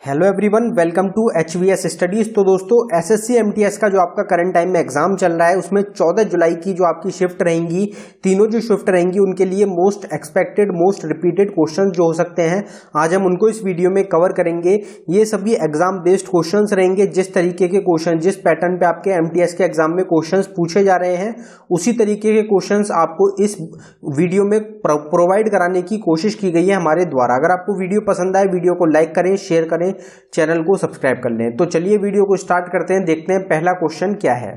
Hello everyone, welcome to HVS studies. तो दोस्तों SSC MTS का जो आपका करंट टाइम में एग्जाम चल रहा है उसमें 14 जुलाई की जो आपकी शिफ्ट रहेंगी, तीनों जो शिफ्ट रहेंगी उनके लिए most expected most repeated questions जो हो सकते हैं आज हम उनको इस वीडियो में कवर करेंगे। ये सभी एग्जाम बेस्ड क्वेश्चंस रहेंगे। जिस तरीके के क्वेश्चन जिस पैटर्न पे आपके MTS के एग्जाम में क्वेश्चंस पूछे जा रहे हैं उसी तरीके के क्वेश्चंस आपको इस वीडियो में प्रोवाइड कराने की कोशिश की गई है हमारे द्वारा। अगर आपको वीडियो पसंद आए वीडियो को लाइक करें, शेयर करें, चैनल को सब्सक्राइब कर लें। तो चलिए वीडियो को स्टार्ट करते हैं, देखते हैं पहला क्वेश्चन क्या है।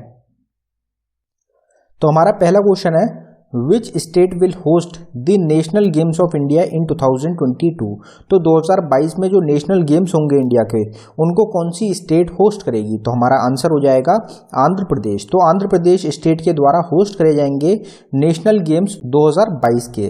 तो हमारा पहला क्वेश्चन है, which state will host the national games of India in 2022। तो 2022 में जो नेशनल गेम्स होंगे इंडिया के उनको कौन सी स्टेट होस्ट करेगी? तो हमारा आंसर हो जाएगा आंध्र प्रदेश। तो आंध्र प्रदेश स्टेट के द्वारा होस्ट करे जाएंगे नेशनल गेम्स 2022 के।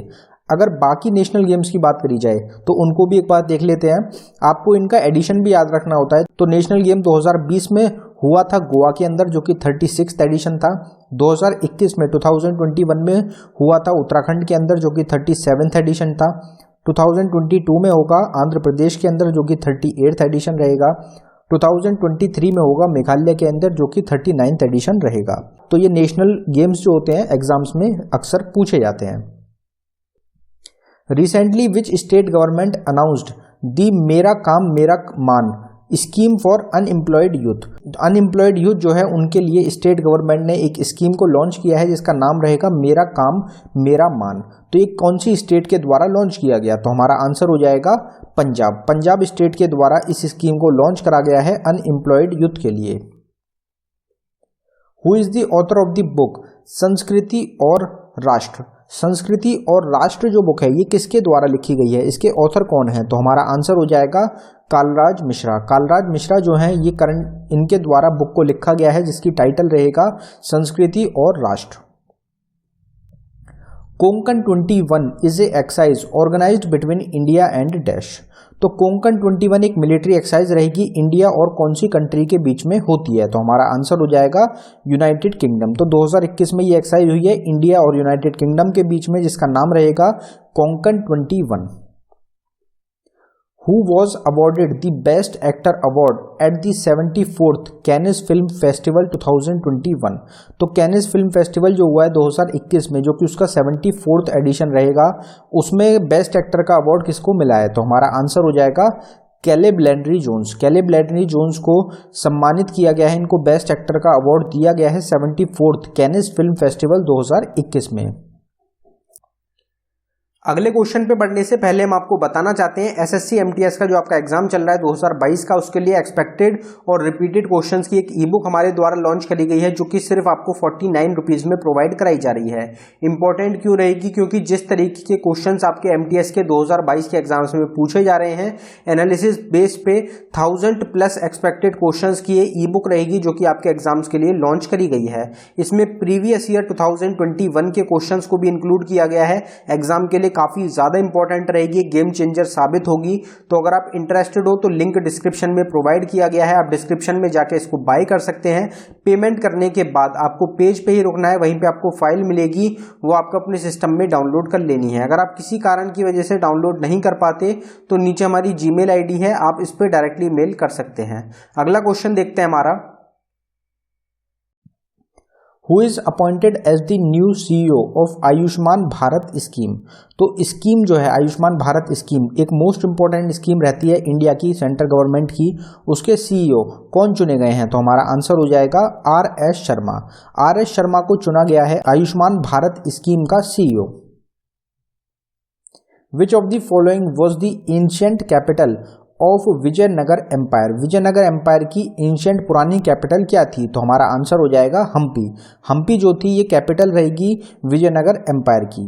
अगर बाकी नेशनल गेम्स की बात करी जाए तो उनको भी एक बार देख लेते हैं। आपको इनका एडिशन भी याद रखना होता है। तो नेशनल गेम 2020 में हुआ था गोवा के अंदर जो कि 36th एडिशन था। 2021 में 2021 में हुआ था उत्तराखंड के अंदर जो कि 37th एडिशन था। 2022 में होगा आंध्र प्रदेश के अंदर जो कि 38th एडिशन रहेगा। 2023 में होगा मेघालय के अंदर जो कि 39th एडिशन रहेगा। तो ये नेशनल गेम्स जो होते हैं एग्जाम्स में अक्सर पूछे जाते हैं। Recently, which state government announced the मेरा काम मेरा मान scheme for unemployed youth? Unemployed youth जो है उनके लिए स्टेट गवर्नमेंट ने एक स्कीम को लॉन्च किया है जिसका नाम रहेगा मेरा काम मेरा मान। तो ये कौन सी स्टेट के द्वारा लॉन्च किया गया? तो हमारा आंसर हो जाएगा पंजाब। पंजाब स्टेट के द्वारा इस स्कीम को लॉन्च करा गया है अनएम्प्लॉयड यूथ के लिए। Who is the author of the book संस्कृति और राष्ट्र? संस्कृति और राष्ट्र जो बुक है ये किसके द्वारा लिखी गई है? इसके ऑथर कौन है? तो हमारा आंसर हो जाएगा कालराज मिश्रा। कालराज मिश्रा जो हैं ये करंट इनके द्वारा बुक को लिखा गया है जिसकी टाइटल रहेगा संस्कृति और राष्ट्र। Konkan 21 is a exercise organized between India and dash. तो कोंकण 21 एक मिलिट्री एक्सरसाइज रहेगी इंडिया और कौन सी कंट्री के बीच में होती है? तो हमारा आंसर हो जाएगा यूनाइटेड किंगडम। तो 2021 में ये एक्सरसाइज हुई है इंडिया और यूनाइटेड किंगडम के बीच में जिसका नाम रहेगा Konkan 21। Who was awarded the Best Actor Award at the 74th Cannes Film Festival 2021? तो कैनिस फिल्म फेस्टिवल जो हुआ है 2021 में जो कि उसका 74th एडिशन रहेगा उसमें बेस्ट एक्टर का अवार्ड किसको मिला है? तो हमारा आंसर हो जाएगा Caleb Landry Jones. Caleb Landry Jones को सम्मानित किया गया है, इनको बेस्ट एक्टर का अवार्ड दिया गया है 74th कैनिस फिल्म फेस्टिवल 2021 में। अगले क्वेश्चन पे बढ़ने से पहले हम आपको बताना चाहते हैं SSC MTS का जो आपका एग्जाम चल रहा है 2022 का उसके लिए एक्सपेक्टेड और रिपीटेड क्वेश्चंस की एक ई-बुक हमारे द्वारा लॉन्च करी गई है जो कि सिर्फ आपको 49 रुपीज़ में प्रोवाइड कराई जा रही है। इंपॉर्टेंट क्यों रहेगी? क्योंकि जिस तरीके के क्वेश्चंस आपके MTS के 2022 के एग्जाम्स में पूछे जा रहे हैं एनालिसिस बेस पे 1000+ एक्सपेक्टेड क्वेश्चन की ये ई-बुक रहेगी जो कि आपके एग्जाम्स के लिए लॉन्च करी गई है। इसमें प्रीवियस ईयर 2021 के क्वेश्चंस को भी इंक्लूड किया गया है। एग्जाम के लिए काफी ज्यादा इंपॉर्टेंट रहेगी, गेम चेंजर साबित होगी। तो अगर आप इंटरेस्टेड हो तो लिंक डिस्क्रिप्शन में प्रोवाइड किया गया है, आप डिस्क्रिप्शन में जाके इसको बाय कर सकते हैं। पेमेंट करने के बाद आपको पेज पे ही रुकना है, वहीं पे आपको फाइल मिलेगी, वो आपको अपने सिस्टम में डाउनलोड कर लेनी है। अगर आप किसी कारण की वजह से डाउनलोड नहीं कर पाते तो नीचे हमारी जीमेल आईडी है, आप इस पर डायरेक्टली मेल कर सकते हैं। अगला क्वेश्चन देखते हैं हमारा, Who is appointed as the new CEO of Ayushman Bharat scheme? तो स्कीम जो है आयुष्मान भारत स्कीम एक मोस्ट इंपॉर्टेंट स्कीम रहती है इंडिया की सेंट्रल गवर्नमेंट की। उसके CEO कौन चुने गए हैं? तो हमारा आंसर हो जाएगा RS शर्मा। RS शर्मा को चुना गया है आयुष्मान भारत स्कीम का CEO। Which of the following was the ancient capital of Vijayanagara empire? Vijayanagara empire की एंशिएंट पुरानी कैपिटल क्या थी? तो हमारा आंसर हो जाएगा हम्पी। हम्पी जो थी ये कैपिटल रहेगी विजयनगर एम्पायर की।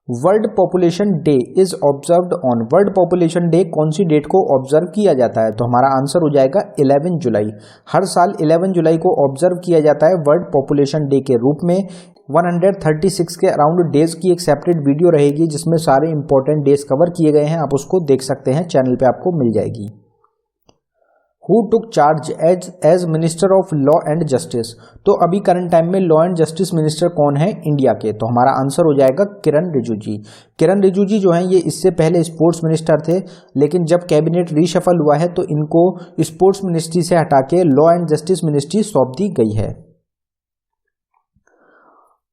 World population day is observed on? World population day कौन सी डेट को ऑब्जर्व किया जाता है? तो हमारा आंसर हो जाएगा 11 जुलाई। हर साल 11 जुलाई को ऑब्जर्व किया जाता है वर्ल्ड पॉपुलेशन डे के रूप में। 136 के अराउंड डेज की एक सेपरेट वीडियो रहेगी जिसमें सारे इंपॉर्टेंट डेज कवर किए गए हैं, आप उसको देख सकते हैं, चैनल पे आपको मिल जाएगी। Who took charge as minister of law and justice. तो अभी करंट टाइम में लॉ एंड जस्टिस मिनिस्टर कौन है इंडिया के? तो हमारा आंसर हो जाएगा किरण रिजिजू। किरण रिजिजू जो हैं ये इससे पहले स्पोर्ट्स मिनिस्टर थे, लेकिन जब कैबिनेट रीशफल हुआ है तो इनको स्पोर्ट्स मिनिस्ट्री से हटा के लॉ एंड जस्टिस मिनिस्ट्री सौंप दी गई है।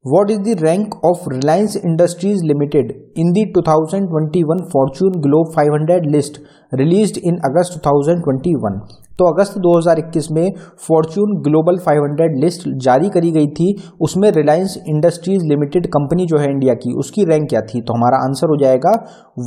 What is the rank of Reliance Industries Limited in the 2021 Fortune Globe 500 list released in August 2021? तो अगस्त 2021 में फॉर्च्यून ग्लोबल 500 लिस्ट जारी करी गई थी, उसमें रिलायंस इंडस्ट्रीज लिमिटेड कंपनी जो है इंडिया की, उसकी रैंक क्या थी? तो हमारा आंसर हो जाएगा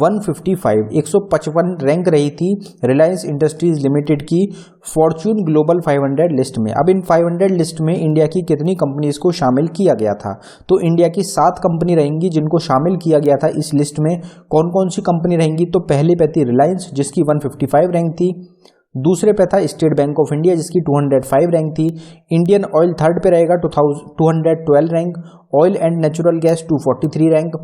155, 155 रैंक रही थी रिलायंस इंडस्ट्रीज लिमिटेड की फॉर्च्यून ग्लोबल 500 लिस्ट में। अब इन 500 लिस्ट में इंडिया की कितनी कंपनीज को शामिल किया गया था? तो इंडिया की 7 कंपनी रहेंगी जिनको शामिल किया गया था इस लिस्ट में। कौन कौन सी कंपनी रहेंगी? तो पहले पे थी रिलायंस जिसकी 155 रैंक थी, दूसरे पे था स्टेट बैंक ऑफ इंडिया जिसकी 205 रैंक थी, इंडियन ऑयल थर्ड पे रहेगा 212 rank, oil and natural gas 243 rank,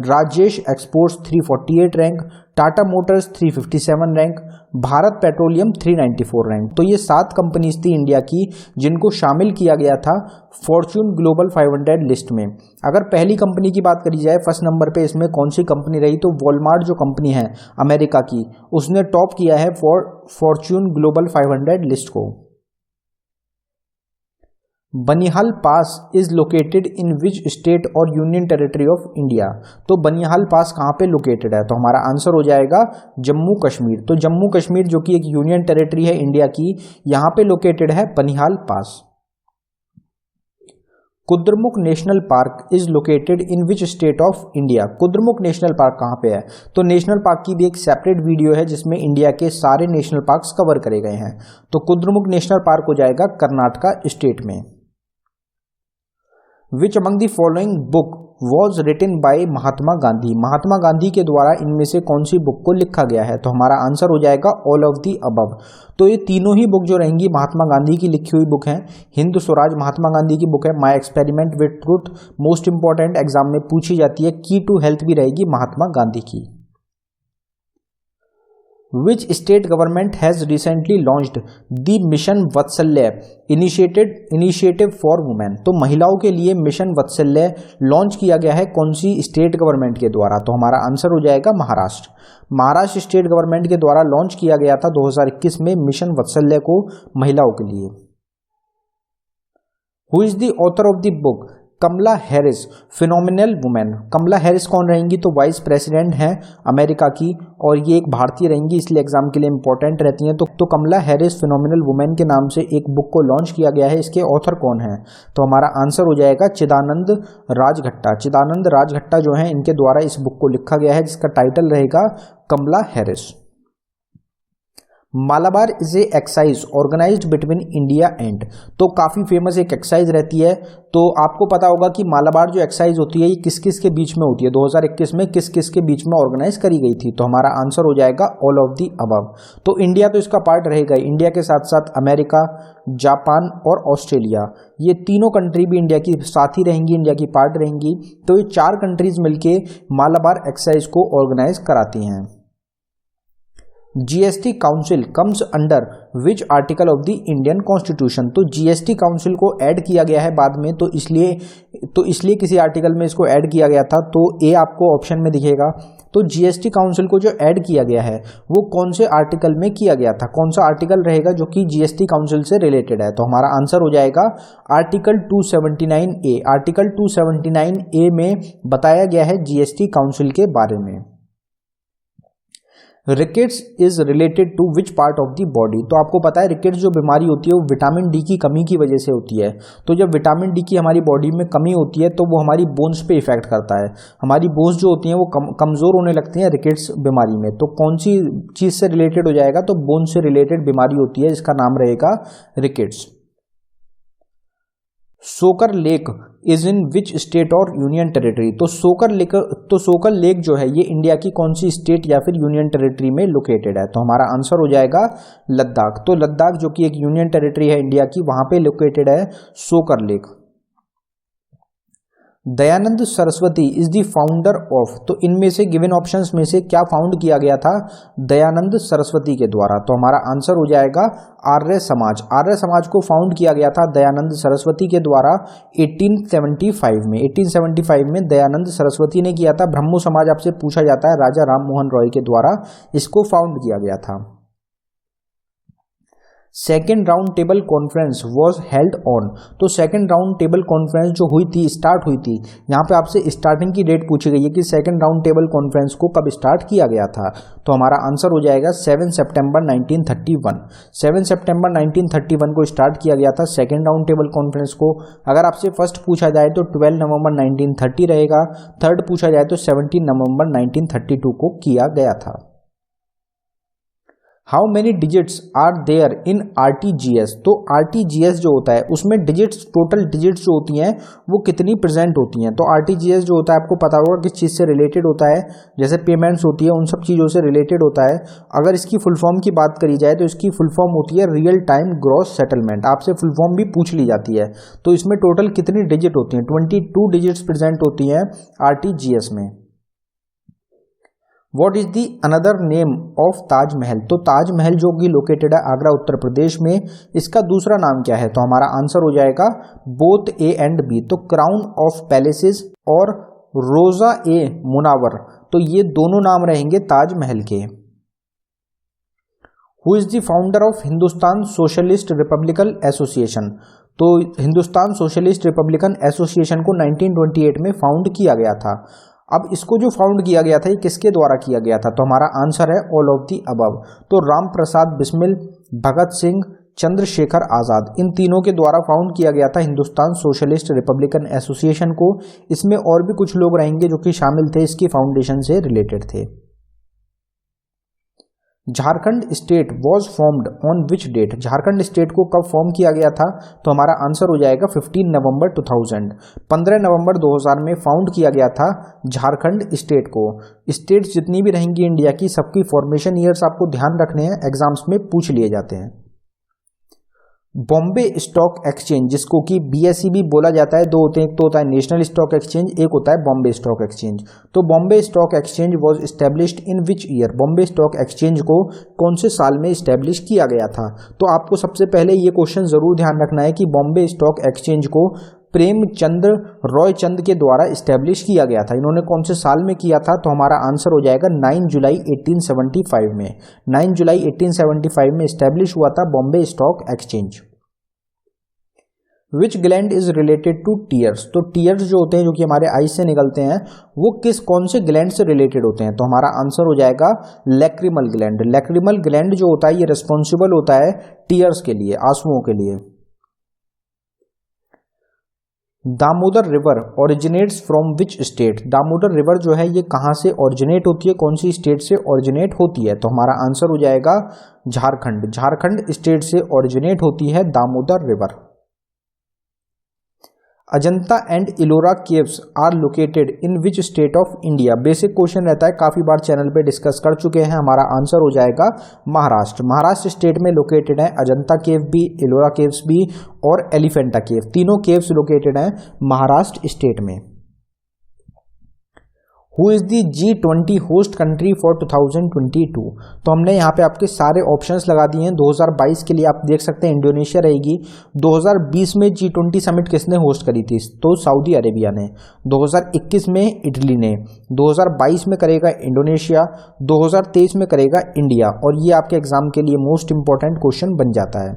Rajesh exports 348 rank, Tata Motors 357 rank, Bharat petroleum 394 rank. तो ये 7 कंपनीज थी इंडिया की जिनको शामिल किया गया था फॉर्च्यून ग्लोबल 500 लिस्ट में। अगर पहली कंपनी की बात करी जाए फर्स्ट नंबर पे इसमें कौन सी कंपनी रही, तो वॉलमार्ट जो कंपनी है अमेरिका की, उसने टॉप किया है फॉर्च्यून ग्लोबल 500 लिस्ट को। Banihal pass is located in which state और यूनियन टेरिटरी ऑफ इंडिया? तो बनिहाल पास कहाँ पे लोकेटेड है? तो हमारा आंसर हो जाएगा जम्मू कश्मीर। तो जम्मू कश्मीर जो कि एक यूनियन टेरिटरी है इंडिया की, यहाँ पे लोकेटेड है Banihal pass. Kudremukh national park is located in which state of India? Kudremukh national park कहाँ पे है? तो नेशनल पार्क की भी एक सेपरेट वीडियो है जिसमें इंडिया के सारे नेशनल पार्क्स कवर करे गए हैं। तो कुद्रमुख नेशनल पार्क हो जाएगा कर्नाटका स्टेट में। Which among the following book was written by Mahatma Gandhi? Mahatma Gandhi के द्वारा इनमें से कौन सी बुक को लिखा गया है? तो हमारा आंसर हो जाएगा ऑल ऑफ दी अबव। तो ये तीनों ही बुक जो रहेंगी महात्मा गांधी की लिखी हुई बुक हैं। हिंद स्वराज महात्मा गांधी की बुक है, my experiment with truth most important exam में पूछी जाती है, की टू हेल्थ भी रहेगी महात्मा गांधी की। Which state government has recently launched the mission Vatsalya initiative for women? तो महिलाओं के लिए मिशन वत्सल्य लॉन्च किया गया है कौन सी स्टेट गवर्नमेंट के द्वारा? तो हमारा आंसर हो जाएगा महाराष्ट्र। महाराष्ट्र स्टेट गवर्नमेंट के द्वारा लॉन्च किया गया था 2021 में मिशन वत्सल्य को महिलाओं के लिए। Who is the author of the book Kamala Harris phenomenal women? Kamala Harris कौन रहेंगी? तो वाइस प्रेसिडेंट हैं अमेरिका की और ये एक भारतीय रहेंगी, इसलिए एग्जाम के लिए इंपॉर्टेंट रहती हैं। तो कमला हैरिस फिनोमिनल वुमेन के नाम से एक बुक को लॉन्च किया गया है। इसके ऑथर कौन है? तो हमारा आंसर हो जाएगा चिदानंद राजघट्टा। चिदानंद राजघट्टा जो हैं इनके द्वारा इस बुक को लिखा गया है जिसका टाइटल रहेगा Kamala Harris. Malabar is a exercise organised between India and? तो काफ़ी फेमस एक एक्साइज रहती है। तो आपको पता होगा कि मालाबार जो एक्साइज होती है ये किस किस के बीच में होती है, 2021 में किस किस के बीच में ऑर्गेनाइज करी गई थी? तो हमारा आंसर हो जाएगा ऑल ऑफ दी अबव। तो इंडिया तो इसका पार्ट रहेगा, इंडिया के साथ साथ अमेरिका, जापान और ऑस्ट्रेलिया, ये तीनों कंट्री भी इंडिया की साथ ही रहेंगी, इंडिया की पार्ट रहेंगी। तो ये 4 कंट्रीज मिलके मालाबार एक्साइज को ऑर्गेनाइज कराती हैं। GST council comes under which article of the Indian constitution? तो जीएसटी काउंसिल को ऐड किया गया है बाद में, तो इसलिए किसी आर्टिकल में इसको ऐड किया गया था, तो ए आपको ऑप्शन में दिखेगा। तो जीएसटी काउंसिल को जो ऐड किया गया है वो कौन से आर्टिकल में किया गया था? कौन सा आर्टिकल रहेगा जो कि जीएसटी काउंसिल से रिलेटेड है? तो हमारा आंसर हो जाएगा आर्टिकल 279A। आर्टिकल 279A में बताया गया है जीएसटी काउंसिल के बारे में। Rickets is related to which part of the body? तो आपको पता है रिकेट्स जो बीमारी होती है वो विटामिन डी की कमी की वजह से होती है। तो जब विटामिन डी की हमारी बॉडी में कमी होती है तो वो हमारी बोन्स पे इफेक्ट करता है, हमारी बोन्स जो होती हैं वो कमज़ोर होने लगती हैं रिकेट्स बीमारी में। तो कौन सी चीज़ से रिलेटेड हो जाएगा? तो बोन से रिलेटेड बीमारी होती है, इसका नाम रहेगा रिकेट्स। सोकर lake is in which state और यूनियन टेरिटरी? तो सोकर लेक जो है ये इंडिया की कौन सी स्टेट या फिर यूनियन टेरिटरी में लोकेटेड है? तो हमारा आंसर हो जाएगा लद्दाख। तो लद्दाख जो कि एक यूनियन टेरिटरी है इंडिया की, वहां पे लोकेटेड है सोकर lake. Dayanand Saraswati is the founder of, तो इनमें से गिवन ऑप्शंस में से क्या फाउंड किया गया था? दयानंद सरस्वती के द्वारा। तो हमारा आंसर हो जाएगा आर्य समाज। आर्य समाज को फाउंड किया गया था दयानंद सरस्वती के द्वारा 1875 में। 1875 में दयानंद सरस्वती ने किया था। ब्रह्मो समाज आपसे पूछा जाता है, राजा राम मोहन रॉय के द्वारा इसको फाउंड किया गया था। Second round table conference was held on, तो सेकेंड राउंड टेबल कॉन्फ्रेंस जो हुई थी, स्टार्ट हुई थी, यहाँ पे आपसे स्टार्टिंग की डेट पूछी गई है कि सेकेंड राउंड टेबल कॉन्फ्रेंस को कब स्टार्ट किया गया था। तो हमारा आंसर हो जाएगा 7 सितंबर 1931। 7 सितंबर 1931 को स्टार्ट किया गया था सेकेंड राउंड टेबल कॉन्फ्रेंस को। अगर आपसे फर्स्ट पूछा जाए तो 12 नवंबर 1930 रहेगा, थर्ड पूछा जाए तो 17 नवंबर 1932 को किया गया था। How many digits are there in RTGS, तो आरटीजीएस जो होता है उसमें डिजिट्स, टोटल डिजिट्स जो होती हैं वो कितनी प्रेजेंट होती हैं। तो आरटीजीएस जो होता है आपको पता होगा किस चीज़ से रिलेटेड होता है, जैसे पेमेंट्स होती है उन सब चीज़ों से रिलेटेड होता है। अगर इसकी फुल फॉर्म की बात करी जाए तो इसकी फुल फॉर्म होती है रियल टाइम ग्रॉस सेटलमेंट। आपसे फुल फॉर्म भी पूछ ली जाती है। तो इसमें टोटल कितनी डिजिट होती हैं? 22 डिजिट्स प्रेजेंट होती हैं आरटीजीएस में। What is the another name of Taj Mahal, तो ताजमहल जो कि लोकेटेड है आगरा उत्तर प्रदेश में, इसका दूसरा नाम क्या है? तो हमारा आंसर हो जाएगा बोथ ए एंड बी। तो क्राउन ऑफ पैलेसेस और रोजा ए मुनावर, तो ये दोनों नाम रहेंगे ताजमहल के। Who is the founder of Hindustan socialist Republican association, तो हिंदुस्तान सोशलिस्ट रिपब्लिकन एसोसिएशन को 1928 में फाउंड किया गया था। अब इसको जो फाउंड किया गया था ये किसके द्वारा किया गया था? तो हमारा आंसर है ऑल ऑफ दी अबव। तो राम प्रसाद बिस्मिल, भगत सिंह, चंद्रशेखर आज़ाद, इन तीनों के द्वारा फाउंड किया गया था हिंदुस्तान सोशलिस्ट रिपब्लिकन एसोसिएशन को। इसमें और भी कुछ लोग रहेंगे जो कि शामिल थे, इसकी फाउंडेशन से रिलेटेड थे। Jharkhand state was formed on which date, Jharkhand state को कब फॉर्म किया गया था? तो हमारा आंसर हो जाएगा 15 नवंबर 2000। 15 नवंबर 2000 में फाउंड किया गया था झारखंड स्टेट को। स्टेट्स जितनी भी रहेंगी इंडिया की, सबकी फॉर्मेशन ईयर्स आपको ध्यान रखने हैं, एग्जाम्स में पूछ लिए जाते हैं। बॉम्बे स्टॉक एक्सचेंज, जिसको कि बीएसई भी बोला जाता है, दो होते हैं, एक तो होता है नेशनल स्टॉक एक्सचेंज, एक होता है बॉम्बे स्टॉक एक्सचेंज। तो Bombay stock Exchange was established in which year, Bombay stock Exchange को कौन से साल में एस्टेब्लिश किया गया था? तो आपको सबसे पहले ये क्वेश्चन जरूर ध्यान रखना है कि बॉम्बे स्टॉक एक्सचेंज को प्रेमचंद्र रॉय चंद के द्वारा एस्टेब्लिश किया गया था। इन्होंने कौन से साल में किया था? तो हमारा आंसर हो जाएगा 9 जुलाई 1875 में। 9 जुलाई 1875 में एस्टेब्लिश हुआ था Bombay stock exchange. Which gland is related to tears, तो टीयर्स जो होते हैं जो कि हमारे आईज से निकलते हैं वो कौन से ग्लैंड से रिलेटेड होते हैं? तो हमारा आंसर हो जाएगा लैक्रिमल ग्लैंड। लैक्रिमल ग्लैंड जो होता है ये रिस्पॉन्सिबल होता है टीयर्स के लिए, आंसुओं के लिए। Damodar river originates from which state, Damodar river जो है ये कहाँ से ओरिजिनेट होती है, कौन सी स्टेट से ओरिजिनेट होती है? तो हमारा आंसर हो जाएगा झारखंड। झारखंड स्टेट से ओरिजिनेट होती है Damodar river. Ajanta and Ellora caves are located in which state of India, basic question रहता है, काफ़ी बार चैनल पे डिस्कस कर चुके हैं। हमारा आंसर हो जाएगा महाराष्ट्र। महाराष्ट्र स्टेट में लोकेटेड है अजंता केव भी, इलोरा केव्स भी और एलिफेंटा केव, तीनों केव्स लोकेटेड हैं महाराष्ट्र स्टेट में। Who is the G20 host country for 2022, तो हमने यहाँ पे आपके सारे ऑप्शंस लगा दिए हैं। 2022 के लिए आप देख सकते हैं इंडोनेशिया रहेगी। 2020 में G20 समिट किसने होस्ट करी थी? तो सऊदी अरेबिया ने। 2021 में इटली ने। 2022 में करेगा इंडोनेशिया। 2023 में करेगा इंडिया। और ये आपके एग्जाम के लिए मोस्ट इंपॉर्टेंट क्वेश्चन बन जाता है।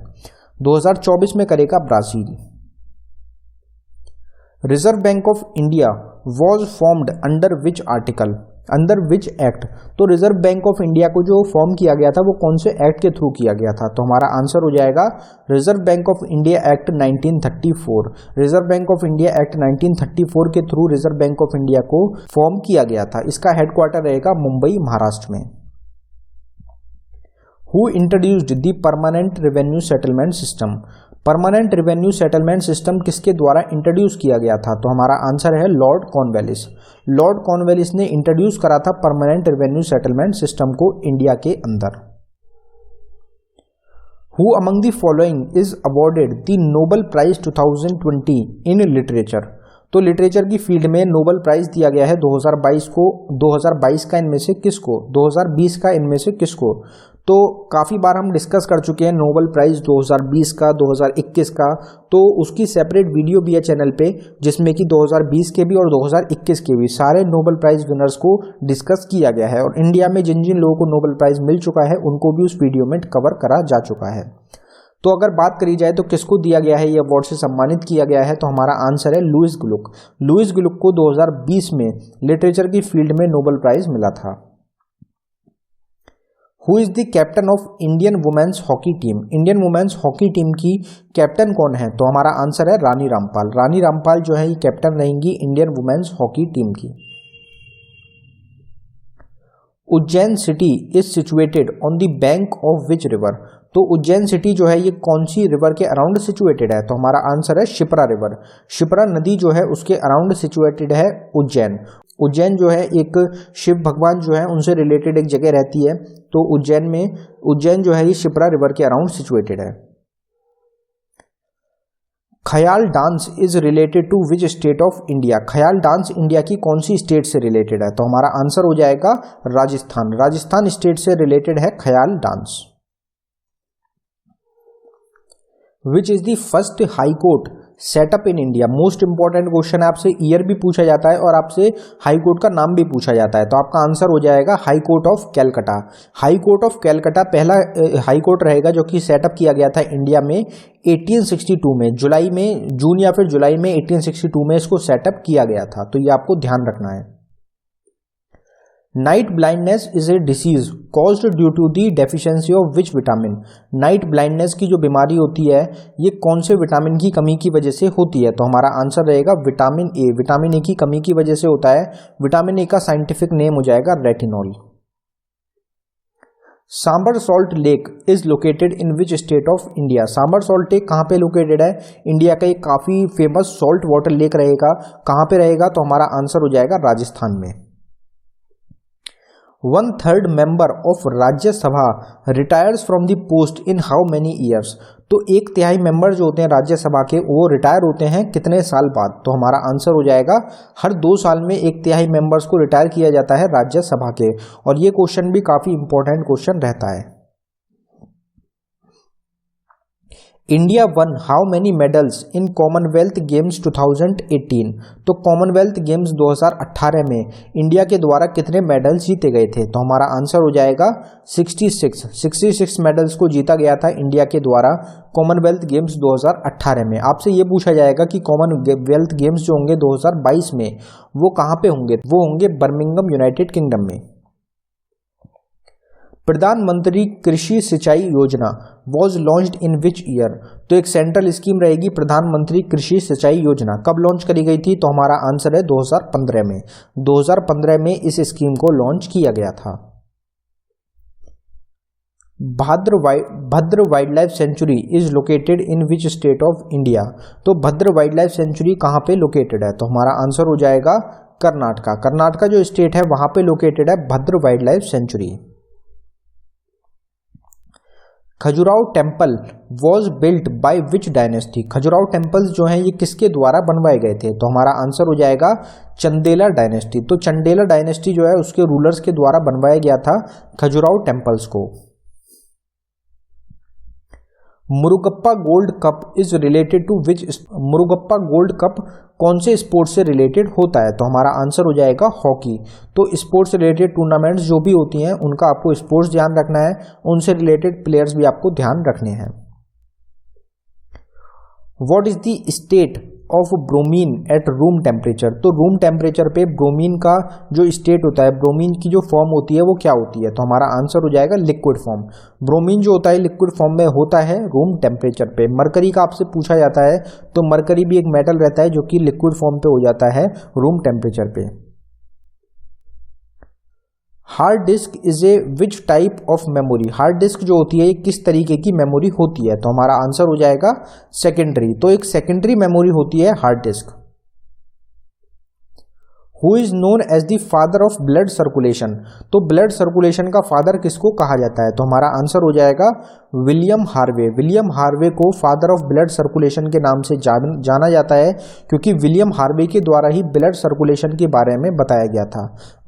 2024 में करेगा Brazil. Reserve bank of India was formed under which article, under which act, तो रिजर्व बैंक ऑफ इंडिया को जो फॉर्म किया गया था वो कौन से एक्ट के थ्रू किया गया था? तो हमारा आंसर हो जाएगा reserve bank of India act 1934। Reserve bank of India act 1934 के through reserve bank of India को फॉर्म किया गया था। इसका हेडक्वार्टर रहेगा मुंबई, महाराष्ट्र में। Who introduced the permanent revenue settlement system, permanent revenue settlement system किसके द्वारा इंट्रोड्यूस किया गया था? तो हमारा आंसर है लॉर्ड कॉर्नवालिस। लॉर्ड कॉर्नवालिस ने इंट्रोड्यूस करा था परमानेंट रेवेन्यू सेटलमेंट सिस्टम को इंडिया के अंदर। Who among the following is awarded the Nobel prize 2020 in literature, तो लिटरेचर की फील्ड में नोबेल प्राइज दिया गया है 2022 को। 2022 का इनमें से किसको, 2020 का इनमें से किसको? तो काफ़ी बार हम डिस्कस कर चुके हैं नोबेल प्राइज़ 2020 का, 2021 का, तो उसकी सेपरेट वीडियो भी है चैनल पे जिसमें कि 2020 के भी और 2021 के भी सारे नोबेल प्राइज़ विनर्स को डिस्कस किया गया है और इंडिया में जिन जिन लोगों को नोबेल प्राइज़ मिल चुका है उनको भी उस वीडियो में कवर करा जा चुका है। तो अगर बात करी जाए तो किसको दिया गया है, ये अवार्ड से सम्मानित किया गया है, तो हमारा आंसर है लुईस ग्लुक। लुईस ग्लुक को 2020 में लिटरेचर की फील्ड में नोबेल प्राइज़ मिला था। Who is the captain of Indian women's hockey team? Indian women's hockey team की कैप्टन कौन है? तो हमारा आंसर है रानी रामपाल। रानी रामपाल जो है ये कैप्टन रहेंगी इंडियन वुमेन्स हॉकी टीम की। Ujjain city is situated on the bank of which river? तो उज्जैन सिटी जो है ये कौन सी रिवर के अराउंड सिचुएटेड है? तो हमारा आंसर है शिप्रा रिवर। शिप्रा नदी जो है उसके अराउंड सिचुएटेड है उज्जैन। उज्जैन जो है एक शिव भगवान जो है उनसे रिलेटेड एक जगह रहती है, तो उज्जैन जो है ये शिप्रा रिवर के अराउंड सिचुएटेड है। Khayal dance is related to which state of India? Khayal dance India की कौन सी स्टेट से रिलेटेड है? तो हमारा आंसर हो जाएगा राजस्थान। राजस्थान स्टेट से रिलेटेड है Khayal dance. Which is the first high court setup in India? Most important question है, आपसे ईयर भी पूछा जाता है और आपसे हाई कोर्ट का नाम भी पूछा जाता है, तो आपका आंसर हो जाएगा high court of Calcutta. High court of Calcutta पहला हाई कोर्ट रहेगा जो कि सेटअप किया गया था इंडिया में 1862 में, जून या फिर जुलाई में 1862 में इसको सेटअप किया गया था, तो ये आपको ध्यान रखना है। Night blindness is a disease caused due to the deficiency of which vitamin? Night blindness की जो बीमारी होती है ये कौन से विटामिन की कमी की वजह से होती है? तो हमारा आंसर रहेगा विटामिन ए। विटामिन ए की कमी की वजह से होता है। विटामिन ए का साइंटिफिक नेम हो जाएगा retinol. Sambhar salt lake is located in which state of India? Sambhar salt lake कहाँ पे लोकेटेड है? इंडिया का एक काफी फेमस सॉल्ट वाटर लेक रहेगा, कहाँ पे रहेगा? तो हमारा आंसर हो जाएगा राजस्थान में। 1/3 member of Rajya Sabha retires from the post in how many years? तो 1/3 मेंबर जो होते हैं राज्यसभा के वो रिटायर होते हैं कितने साल बाद? तो हमारा आंसर हो जाएगा हर 2 साल में 1/3 मेंबर्स को रिटायर किया जाता है राज्यसभा के, और ये क्वेश्चन भी काफी इंपॉर्टेंट क्वेश्चन रहता है। India one how many medals in Commonwealth games 2018? तो कॉमनवेल्थ गेम्स 2018 में इंडिया के द्वारा कितने मेडल्स जीते गए थे? तो हमारा आंसर हो जाएगा 66 मेडल्स को जीता गया था इंडिया के द्वारा कॉमनवेल्थ गेम्स 2018 में। आपसे ये पूछा जाएगा कि कॉमनवेल्थ गेम्स जो होंगे 2022 में वो कहाँ पे होंगे? वो होंगे बर्मिंघम यूनाइटेड किंगडम में। प्रधानमंत्री कृषि सिंचाई योजना was launched in which year? तो एक सेंट्रल स्कीम रहेगी प्रधानमंत्री कृषि सिंचाई योजना, कब लॉन्च करी गई थी? तो हमारा आंसर है 2015 में। 2015 में इस स्कीम को लॉन्च किया गया था। भद्र wild life sanctuary is located in which state of India? तो भद्र वाइल्ड लाइफ सेंचुरी कहाँ पे लोकेटेड है? तो हमारा आंसर हो जाएगा कर्नाटका। कर्नाटका जो स्टेट है वहां पे लोकेटेड है भद्र wild life sanctuary. Khajuraho temple was built by which dynasty? Khajuraho temples जो हैं ये किसके द्वारा बनवाए गए थे? तो हमारा आंसर हो जाएगा चंदेला डायनेस्टी। तो चंदेला डायनेस्टी जो है उसके रूलर्स के द्वारा बनवाया गया था खजुराहो टेम्पल्स को। Murugappa gold cup is related to which? Murugappa gold cup कौन से स्पोर्ट से रिलेटेड होता है? तो हमारा आंसर हो जाएगा हॉकी। तो स्पोर्ट्स से रिलेटेड टूर्नामेंट्स जो भी होती हैं उनका आपको स्पोर्ट्स ध्यान रखना है, उनसे रिलेटेड प्लेयर्स भी आपको ध्यान रखने हैं। What is the state of bromine at room temperature? तो रूम टेम्परेचर पे ब्रोमीन का जो स्टेट होता है, ब्रोमीन की जो फॉर्म होती है वो क्या होती है? तो हमारा आंसर हो जाएगा लिक्विड फॉर्म। ब्रोमीन जो होता है लिक्विड फॉर्म में होता है रूम टेम्परेचर पे। मरकरी का आपसे पूछा जाता है तो मरकरी भी एक मेटल रहता है जो कि लिक्विड फॉर्म पे हो जाता है रूम टेम्परेचर पे। Hard disk is a which type of memory? Hard disk जो होती है ये किस तरीके की मेमोरी होती है? तो हमारा आंसर हो जाएगा सेकेंडरी। तो एक सेकेंडरी मेमोरी होती है hard disk. Who is known as the father of blood circulation. तो ब्लड सर्कुलेशन का फादर किसको कहा जाता है? तो हमारा आंसर हो जाएगा विलियम हार्वे। विलियम हार्वे को फादर ऑफ ब्लड सर्कुलेशन के नाम से जाना जाता है, क्योंकि विलियम हार्वे के द्वारा ही ब्लड सर्कुलेशन के बारे में बताया गया था।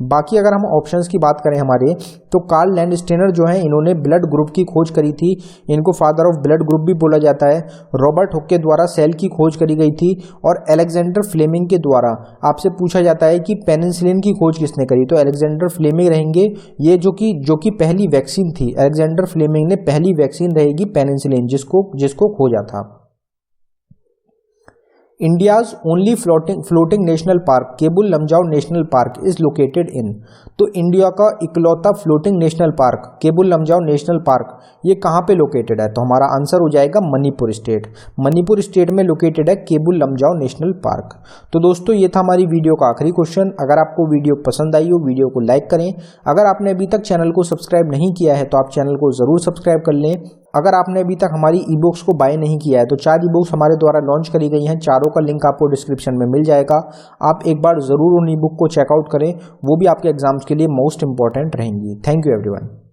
बाकी अगर हम ऑप्शंस की बात करें हमारे, तो कार्ल लैंडस्टेनर जो है इन्होंने ब्लड ग्रुप की खोज करी थी, इनको फादर ऑफ ब्लड ग्रुप भी बोला जाता है। रॉबर्ट हुक के द्वारा सेल की खोज करी गई थी, और अलेक्जेंडर फ्लेमिंग के द्वारा आपसे पूछा जाता है कि पेनिसिलिन की खोज किसने करी, तो अलेक्जेंडर फ्लेमिंग रहेंगे। ये जो कि पहली वैक्सीन थी, अलेक्जेंडर फ्लेमिंग ने पहली वैक्सीन रहेगी पेनिसिलिन, जिसको खोजा था। India's only floating national park Keibul Lamjao national park is located in. तो इंडिया का इकलौता floating national park Keibul Lamjao national park ये कहाँ पे लोकेटेड है? तो हमारा आंसर हो जाएगा मणिपुर स्टेट। मणिपुर स्टेट में लोकेटेड है केबुल लमजाओ नेशनल पार्क। तो दोस्तों ये था हमारी वीडियो का आखिरी क्वेश्चन। अगर आपको वीडियो पसंद आई हो, वीडियो को लाइक करें। अगर आपने अभी तक चैनल को सब्सक्राइब नहीं किया है तो आप चैनल को जरूर सब्सक्राइब कर लें। अगर आपने अभी तक हमारी ई बुक्स को बाय नहीं किया है तो 4 ई बुक्स हमारे द्वारा लॉन्च करी गई हैं, चारों का लिंक आपको डिस्क्रिप्शन में मिल जाएगा। आप एक बार ज़रूर उन ई बुक को चेकआउट करें, वो भी आपके एग्जाम्स के लिए मोस्ट इंपॉर्टेंट रहेंगी। Thank you everyone.